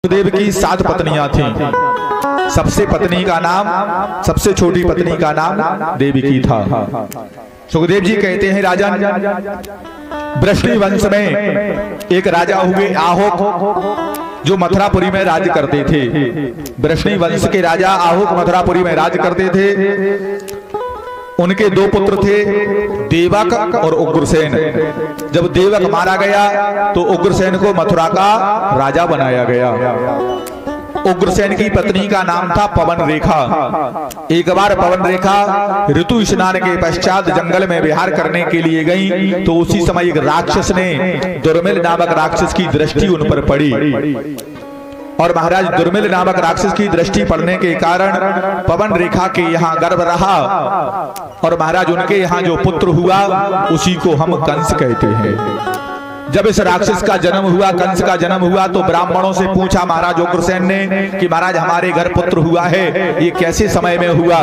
देव की 7 पत्नियां थीं। सबसे पत्नी का नाम, सबसे छोटी पत्नी का नाम देवकी था। सुखदेव जी कहते हैं, राजन, वृष्णि वंश में एक राजा हुए आहोक, जो मथुरापुरी में राज करते थे। वृष्णि वंश के राजा आहोक मथुरापुरी में राज करते थे। उनके 2 पुत्र थे, देवक और उग्रसेन। जब देवक मारा गया तो उग्रसेन को मथुरा का राजा बनाया गया। उग्रसेन की पत्नी का नाम था पवन रेखा। एक बार पवन रेखा ऋतु स्नान के पश्चात जंगल में विहार करने के लिए गई, तो उसी समय एक राक्षस ने, दुर्मिल नामक राक्षस की दृष्टि उन पर पड़ी। और महाराज, दुर्मिल नामक राक्षस की दृष्टि पड़ने के कारण पवन रेखा के यहाँ गर्भ रहा, और महाराज उनके यहाँ जो पुत्र हुआ उसी को हम कंस कहते हैं। जब इस राक्षस का जन्म हुआ, कंस का जन्म हुआ, तो ब्राह्मणों से पूछा महाराज उग्रसेन ने कि महाराज हमारे घर पुत्र हुआ है, ये कैसे समय में हुआ?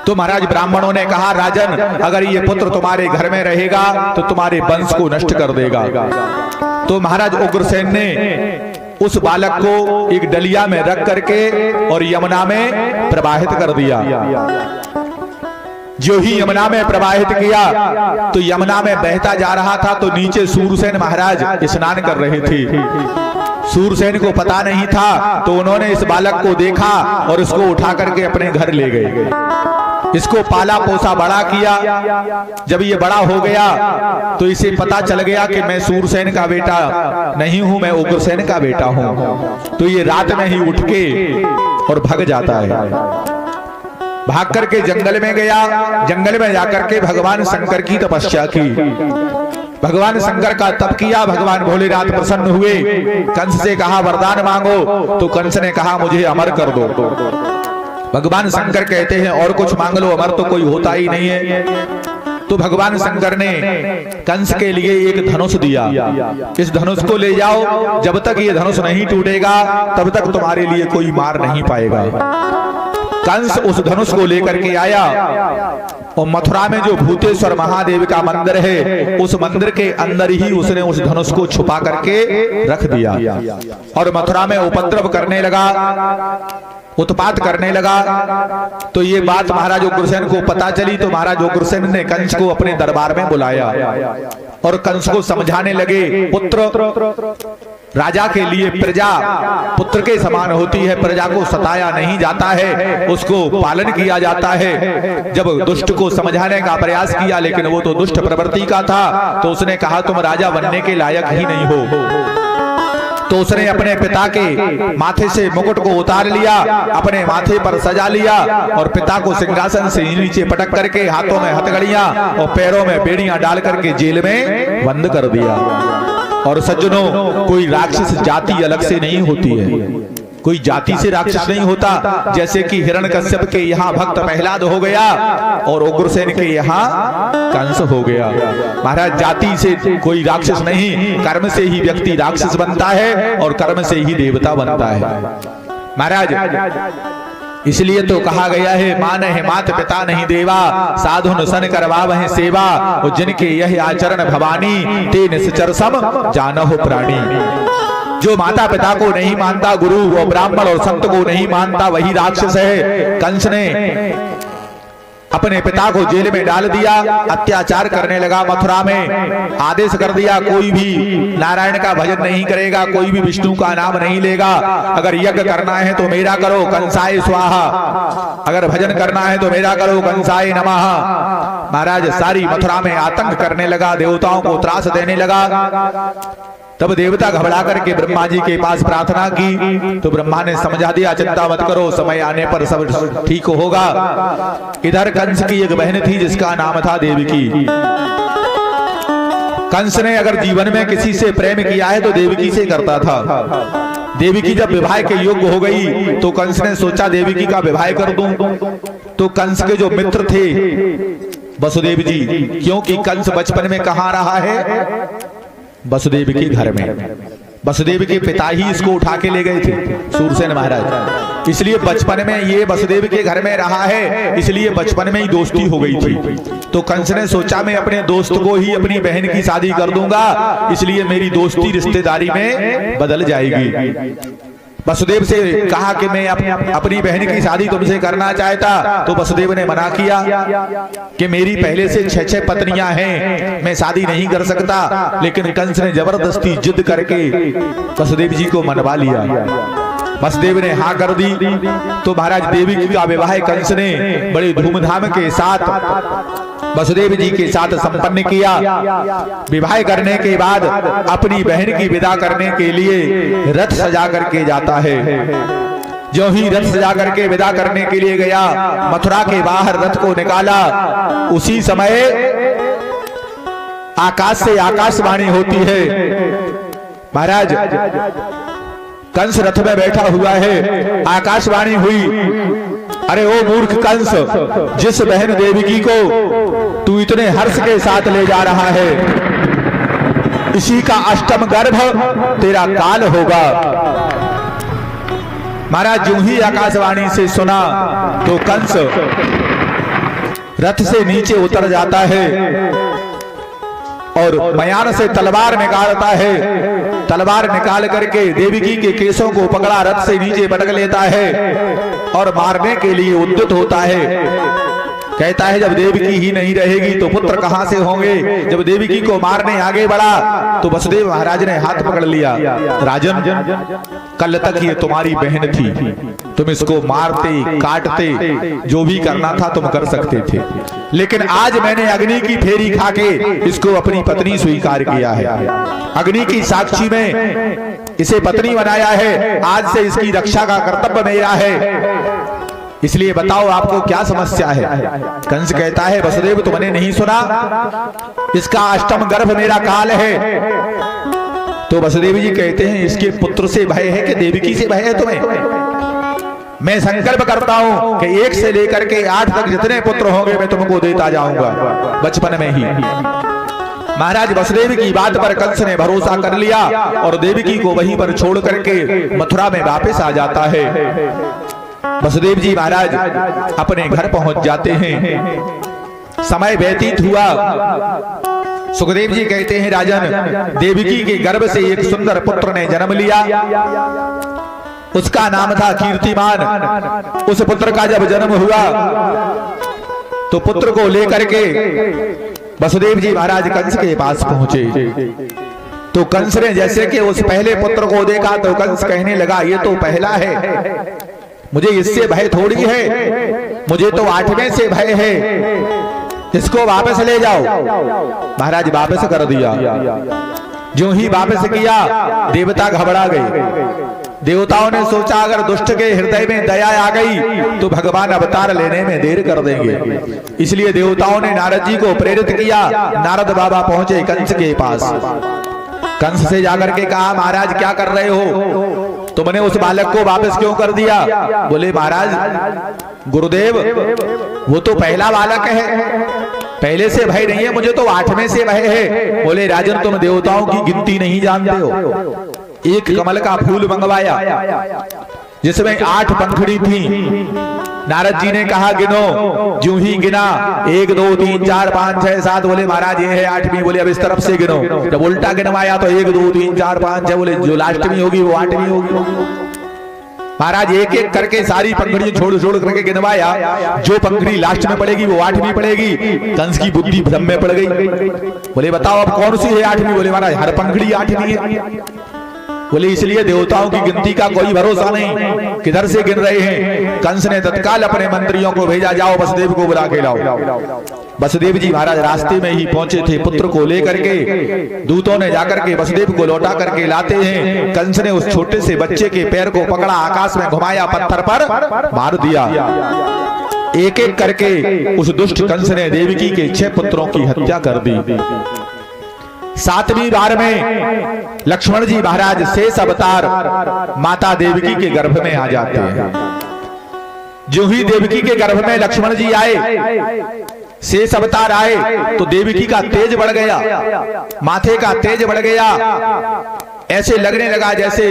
तो महाराज ब्राह्मणों ने कहा, राजन, अगर ये पुत्र तुम्हारे घर में रहेगा तो तुम्हारे वंश को नष्ट कर देगा। तो महाराज उग्रसेन ने उस बालक को एक डलिया में रख करके और यमुना में प्रवाहित कर दिया। जो ही यमुना में प्रवाहित किया तो यमुना में बहता जा रहा था, तो नीचे सूरसेन महाराज स्नान कर रहे थे। सूरसेन को पता नहीं था, तो उन्होंने इस बालक को देखा और इसको उठा करके अपने घर ले गए। इसको पाला पोसा बड़ा किया। जब ये बड़ा हो गया तो इसे पता चल गया कि मैं सूरसेन का बेटा नहीं हूं, मैं उग्रसेन का बेटा हूं। तो ये रात में ही उठ के और भाग जाता है। भाग करके जंगल में गया। जंगल में जाकर के भगवान शंकर की तपस्या की। भगवान शंकर का तप किया। भगवान भोलेनाथ प्रसन्न हुए। कंस से कहा वरदान मांगो, तो कंस ने कहा मुझे अमर कर दो। भगवान शंकर कहते हैं और कुछ मांग लो, अमर तो कोई होता ही नहीं है। तो भगवान शंकर ने कंस के लिए एक धनुष दिया। इस धनुष को ले जाओ, जब तक ये धनुष नहीं टूटेगा तब तक तुम्हारे लिए कोई मार नहीं पाएगा। कंस उस धनुष को लेकर के आया और मथुरा में जो भूतेश्वर महादेव का मंदिर है, उस मंदिर के अंदर ही उसने उस धनुष को छुपा करके रख दिया और मथुरा में उपद्रव करने लगा, उत्पात करने लगा। तो ये बात महाराज उग्रसेन को पता चली, तो महाराज उग्रसेन ने कंस को अपने दरबार में बुलाया और कंस को समझाने लगे, पुत्र, राजा के लिए प्रजा पुत्र के समान होती है। प्रजा को सताया नहीं जाता है, उसको पालन किया जाता है। जब दुष्ट को समझाने का प्रयास किया, लेकिन वो तो दुष्ट प्रवृत्ति का था, तो उसने कहा तुम राजा बनने के लायक ही नहीं हो। तो उसने अपने पिता के माथे से मुकुट को उतार लिया, अपने माथे पर सजा लिया और पिता को सिंहासन से नीचे पटक करके हाथों में हथकड़ियां और पैरों में बेड़ियां डाल करके जेल में बंद कर दिया। और सज्जनों, कोई राक्षस जाति अलग से नहीं होती है, कोई जाति से राक्षस नहीं होता। जैसे कि हिरण्यकश्यप के यहाँ भक्त प्रहलाद हो गया और उग्रसेन के यहाँ कंस हो गया। महाराज, जाति से कोई राक्षस नहीं, कर्म से ही व्यक्ति राक्षस बनता है और कर्म से ही देवता बनता है। महाराज, इसलिए तो कहा गया है, मान है मात पिता नहीं देवा, साधु सन करवावह सेवा, और जिनके यह आचरण भवानी, ते निश्चर सम जानहु प्राणी। जो माता पिता को नहीं मानता, गुरु और ब्राह्मण और संत को नहीं मानता, वही राक्षस है। कंस ने अपने पिता को जेल में डाल दिया, अत्याचार करने लगा। मथुरा में आदेश कर दिया, कोई भी नारायण का भजन नहीं करेगा, कोई भी विष्णु का नाम नहीं लेगा। अगर यज्ञ करना है तो मेरा करो, कंसाय स्वाहा। अगर भजन करना है तो मेरा करो, कंसाय नमः। महाराज, सारी मथुरा में आतंक करने लगा, देवताओं को त्रास देने लगा। तब देवता घबरा करके ब्रह्मा जी के पास प्रार्थना की, तो ब्रह्मा ने समझा दिया, चिंता मत करो, समय आने पर सब ठीक होगा। इधर कंस की एक बहन थी जिसका नाम था देवकी। कंस ने अगर जीवन में किसी से प्रेम किया है तो देवकी से करता था। देवकी जब विवाह के योग्य हो गई तो कंस ने सोचा देवकी का विवाह कर दूं। तो कंस के जो मित्र थे वसुदेव जी, क्योंकि कंस बचपन में कहाँ रहा है, वसुदेव के घर में। वसुदेव के पिता ही इसको उठा के ले गए थे, सूरसेन महाराज। इसलिए बचपन में ये वसुदेव के घर में रहा है, इसलिए बचपन में ही दोस्ती हो गई थी। तो कंस ने सोचा मैं अपने दोस्त को ही अपनी बहन की शादी कर दूंगा, इसलिए मेरी दोस्ती रिश्तेदारी में बदल जाएगी। वसुदेव से कहा कि मैं अपनी बहन की शादी तुमसे करना चाहता, तो वसुदेव ने मना किया कि मेरी पहले से 6 पत्नियां हैं, मैं शादी नहीं कर सकता। लेकिन कंस ने जबरदस्ती जिद करके वसुदेव जी को मनवा लिया। वसुदेव ने हाँ कर दी तो महाराज देवकी का विवाह कंस ने बड़े धूमधाम के साथ वसुदेव जी के साथ संपन्न किया। विवाह करने के बाद अपनी बहन की विदा करने के लिए रथ सजा करके जाता है। जो ही रथ सजा करके विदा करने के लिए गया, मथुरा के बाहर रथ को निकाला, उसी समय आकाश से आकाशवाणी होती है। महाराज कंस रथ में बैठा हुआ है, आकाशवाणी हुई, अरे ओ मूर्ख कंस, जिस बहन देवकी को तू इतने हर्ष के साथ ले जा रहा है, इसी का अष्टम गर्भ तेरा काल होगा। महाराज जो ही आकाशवाणी से सुना तो कंस रथ से नीचे उतर जाता है और मयान से तलवार निकालता है। तलवार निकाल करके देवकी के केसों को पकड़ा रथ से नीचे पटक लेता है और मारने के लिए उद्यत होता है। कहता है जब देवकी ही नहीं रहेगी तो पुत्र कहां से होंगे। जब देवकी को मारने आगे बढ़ा तो वसुदेव महाराज ने हाथ पकड़ लिया, राजन कल तक ये तुम्हारी बहन थी, तुम इसको मारते काटते जो भी करना था तुम कर सकते थे, लेकिन आज मैंने अग्नि की फेरी खाके इसको अपनी पत्नी स्वीकार किया है। अग्नि की साक्षी में इसे पत्नी बनाया है, आज से इसकी रक्षा का कर्तव्य मेरा है। इसलिए बताओ आपको क्या समस्या है। कंस कहता है वसुदेव तुमने नहीं सुना, इसका अष्टम गर्भ मेरा काल है। तो वसुदेव जी कहते हैं इसके पुत्र से भय है कि देवकी से भय है तुम्हें? मैं संकल्प करता हूं कि 1 से लेकर के 8 तक जितने पुत्र होंगे मैं तुमको देता जाऊंगा बचपन में ही। महाराज वसुदेव की बात पर कंस ने भरोसा कर लिया और देवकी को वहीं पर छोड़ करके मथुरा में वापस आ जाता है। वसुदेव जी महाराज अपने घर पहुंच जाते हैं। समय व्यतीत हुआ। सुखदेव जी कहते हैं राजन देवकी के गर्भ से एक सुंदर पुत्र ने जन्म लिया, उसका नाम था कीर्तिमान। उस पुत्र का जब जन्म हुआ तो पुत्र को लेकर के वसुदेव जी महाराज कंस के पास पहुंचे। तो कंस ने जैसे कि उस पहले पुत्र को देखा तो कंस कहने लगा ये तो पहला है, मुझे इससे भय थोड़ी है, मुझे तो 8वें से भय है, इसको वापस ले जाओ। महाराज वापस कर दिया। जो ही वापस किया देवता घबरा गए। देवताओं ने सोचा अगर दुष्ट के हृदय में दया आ गई तो भगवान अवतार लेने में देर कर देंगे, इसलिए देवताओं ने नारद जी को प्रेरित किया। नारद बाबा पहुंचे कंस के पास। कंस से जाकर के कहा महाराज क्या कर रहे हो, तुमने उस बालक को वापस क्यों कर दिया? बोले महाराज गुरुदेव वो तो पहला बालक है, पहले से भय नहीं है, मुझे तो 8वें से भय है। बोले राजन तुम देवताओं की गिनती नहीं जानते हो। एक कमल का फूल मंगवाया जिसमें 8 पंखड़ी थी। नारद जी ने कहा गिनो, जो ही गिना 1 2 3 4 5 6 7। बोले महाराज ये है 8वीं। बोले अब इस तरफ से गिनो। जब उल्टा गिनवाया तो 1 2 3 4 5 6। बोले जो लास्ट में होगी वो 8वीं होगी। महाराज एक एक करके सारी पंखड़ी छोड़ छोड़ करके गिनवाया, जो पंखड़ी लास्ट में पड़ेगी वो 8वीं पड़ेगी। कंस की बुद्धि भ्रम में पड़ गई। बोले बताओ अब कौन सी है 8वीं? बोले महाराज हर पंखड़ी 8वीं है। बोले इसलिए देवताओं की गिनती का कोई भरोसा नहीं, किधर से गिन रहे हैं। कंस ने तत्काल अपने मंत्रियों को भेजा, जाओ वसुदेव को बुला के लाओ। वसुदेव जी महाराज रास्ते में ही पहुंचे थे पुत्र को लेकर के। दूतों ने जाकर के वसुदेव को लौटा करके लाते हैं। कंस ने उस छोटे से बच्चे के पैर को पकड़ा, आकाश में घुमाया, पत्थर पर मार दिया। एक एक करके उस दुष्ट कंस ने देवकी के 6 पुत्रों की हत्या कर दी। 7वीं बार में लक्ष्मण जी महाराज शेष अवतार माता देवकी के गर्भ में आ जाते हैं। जो ही देवकी के गर्भ में लक्ष्मण जी आए, शेष अवतार आए, तो देवकी का तेज बढ़ गया, माथे का तेज बढ़ गया। ऐसे लगने लगा जैसे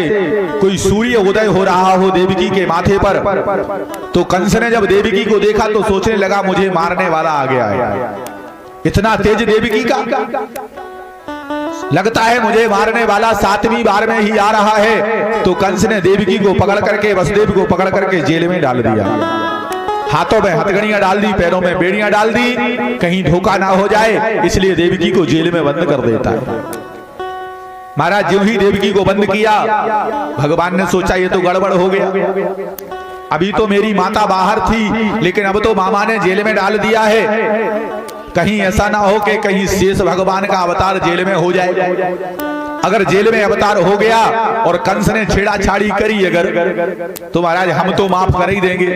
कोई सूर्य उदय हो रहा हो देवकी के माथे पर। तो कंस ने जब देवकी को देखा तो सोचने लगा मुझे मारने वाला आ गया है। इतना तेज देवकी का, लगता है मुझे मारने वाला 7वीं बार में ही आ रहा है। तो कंस ने देवकी को पकड़ करके, वसुदेव को पकड़ करके जेल में डाल दिया। हाथों में हथकड़ियां डाल दी, पैरों में बेड़ियां डाल दी, कहीं धोखा ना हो जाए, इसलिए देवकी को जेल में बंद कर देता है। महाराज ज्यों ही देवकी को बंद किया, भगवान ने सोचा ये तो गड़बड़ हो गया। अभी तो मेरी माता बाहर थी, लेकिन अब तो मामा ने जेल में डाल दिया है। कहीं ऐसा ना हो कि कहीं शेष भगवान का अवतार जेल में हो जाए। अगर जेल में अवतार हो गया और कंस ने छेड़ाछाड़ी करी अगर, तो महाराज हम तो माफ कर ही देंगे।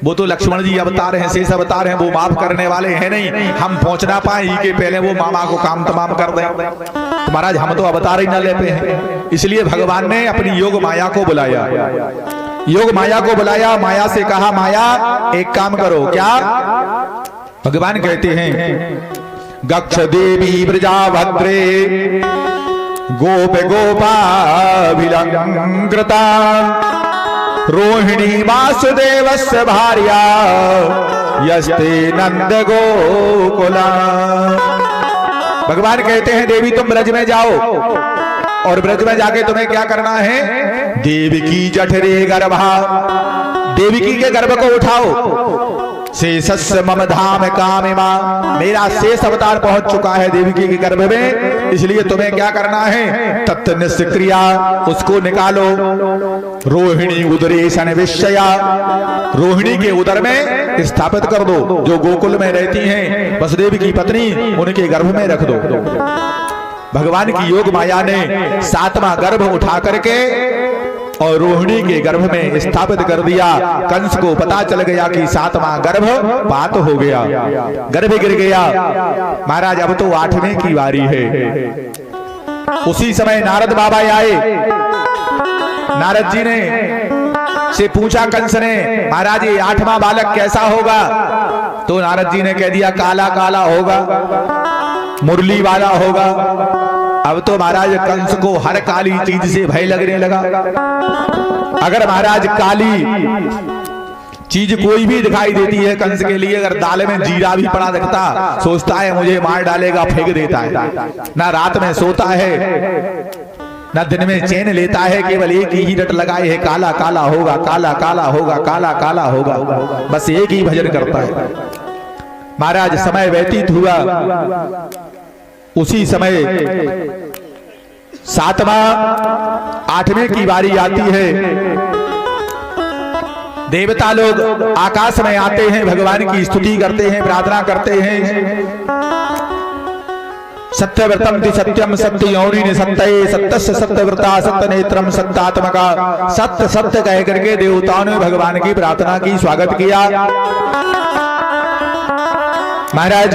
वो तो लक्ष्मण जी अवतार हैं, शेष अवतार हैं, वो माफ करने वाले हैं नहीं। हम पहुंच ना पाए ही के पहले वो मामा को काम तमाम कर दें, तो महाराज हम तो अवतार ही ना लेते हैं। इसलिए भगवान ने अपनी योग माया को बुलाया। योग माया को बुलाया, माया से कहा माया एक काम करो। क्या? भगवान कहते हैं गक्ष देवी ब्रजाभद्रे गोप गोपाभिलंकृता रोहिणी वासुदेवस्य भार्या यस्ते नंद गोकुला। भगवान कहते हैं देवी तुम ब्रज में जाओ, और ब्रज में जाके तुम्हें क्या करना है? देवकी जठरे गर्भा, देवकी के गर्भ को उठाओ। शेषस्य मम धाम कामिमा, मेरा शेष अवतार पहुंच चुका है देवकी के गर्भ में, इसलिए तुम्हें क्या करना है? तत् निष्क्रिया, उसको निकालो। रोहिणी उदरेशन विषया, रोहिणी के उदर में स्थापित कर दो। जो गोकुल में रहती हैं वसुदेव की पत्नी, उनके गर्भ में रख दो। भगवान की योग माया ने 7वां गर्भ उठा करके और रोहिणी के गर्भ में स्थापित कर दिया। कंस को पता चल गया कि 7वां गर्भ पात हो गया, गर्भ गिर गया। महाराज अब तो 8वें की बारी है। उसी समय नारद बाबा आए। नारद जी ने से पूछा कंस ने, महाराज ये 8वां बालक कैसा होगा? तो नारद जी ने कह दिया काला काला होगा, मुरली वाला होगा। अब तो महाराज कंस को हर काली चीज से भय लगने लगा। अगर महाराज काली चीज कोई भी दिखाई देती है कंस के लिए, अगर दाल में जीरा भी पड़ा दिखता, सोचता है मुझे मार डालेगा, फेंक देता है। ना रात में सोता है, ना दिन में चैन लेता है, केवल एक ही रट लगाए है काला काला होगा, काला काला होगा, काला काला होगा, बस एक ही भजन करता है। महाराज समय व्यतीत हुआ। उसी समय 7वां 8वें की बारी आती है। देवता लोग आकाश में आते हैं, भगवान की स्तुति करते हैं, प्रार्थना करते हैं। सत्यव्रतम ति सत्यम सत्य यौनि सत्य सत्यस्य सत्यव्रता सत्य नेत्रम सत्यात्मका, सत्य सत्य कह करके देवताओं ने भगवान की प्रार्थना की, स्वागत किया। महाराज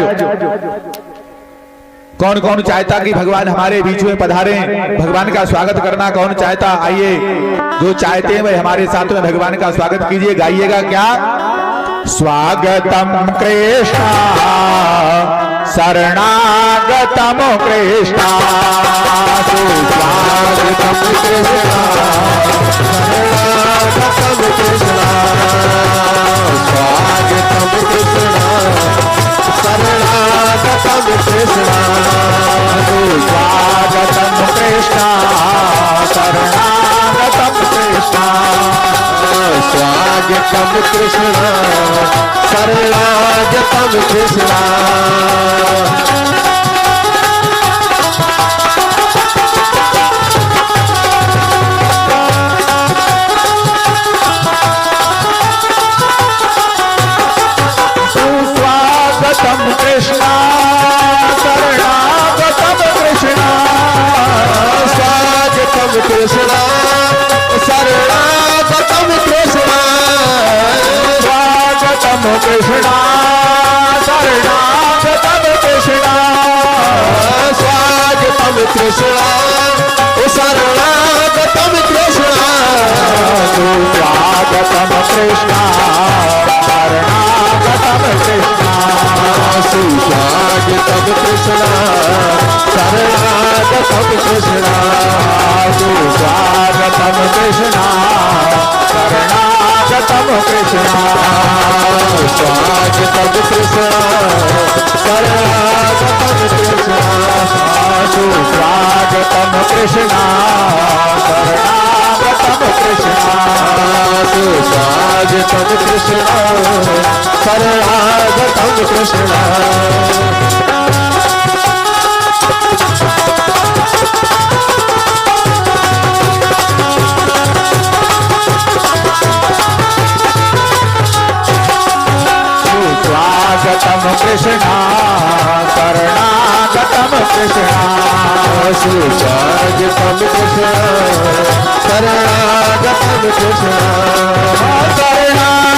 कौन कौन चाहता कि भगवान हमारे बीच में पधारे? भगवान का स्वागत करना कौन चाहता? आइए, जो चाहते हैं वह हमारे साथ में भगवान का स्वागत कीजिए। गाइएगा क्या? स्वागतम कृष्णा शरणागतम कृष्णा, स्वागतम कृष्णा शरणागतम कृष्णा, स्वागतम कृष्णा शरणागतम कृष्णा, स्वागतम कृष्णा शरणागतम कृष्णा, स्वागतम कृष्णा शरणागतम कृष्णा। स्वागतम कृष्णा शरणागतम कृष्णा, स्वागतम कृष्णा शरणागतम कृष्णा, स्वागतम कृष्णा शरणागतम कृष्णा, स्वागतम कृष्णा शरणागतम कृष्णा, स्वागतम कृष्णा शरणागतम कृष्णा, स्वागतम कृष्णा शरणागतम कृष्णा सुस्वागतं कृष्णा शरणागतं कृष्णा स्वागतं कृष्णा शरणागतं कृष्णा सुस्वागतं कृष्णा शरणागतं कृष्णा सुस्वागतं कृष्णा शरणागतं कृष्णा स्वागतं कृष्णा शरणागतं कृष्णा सुस्वागतं कृष्णा शरणागतं कृष्णा शरणागतं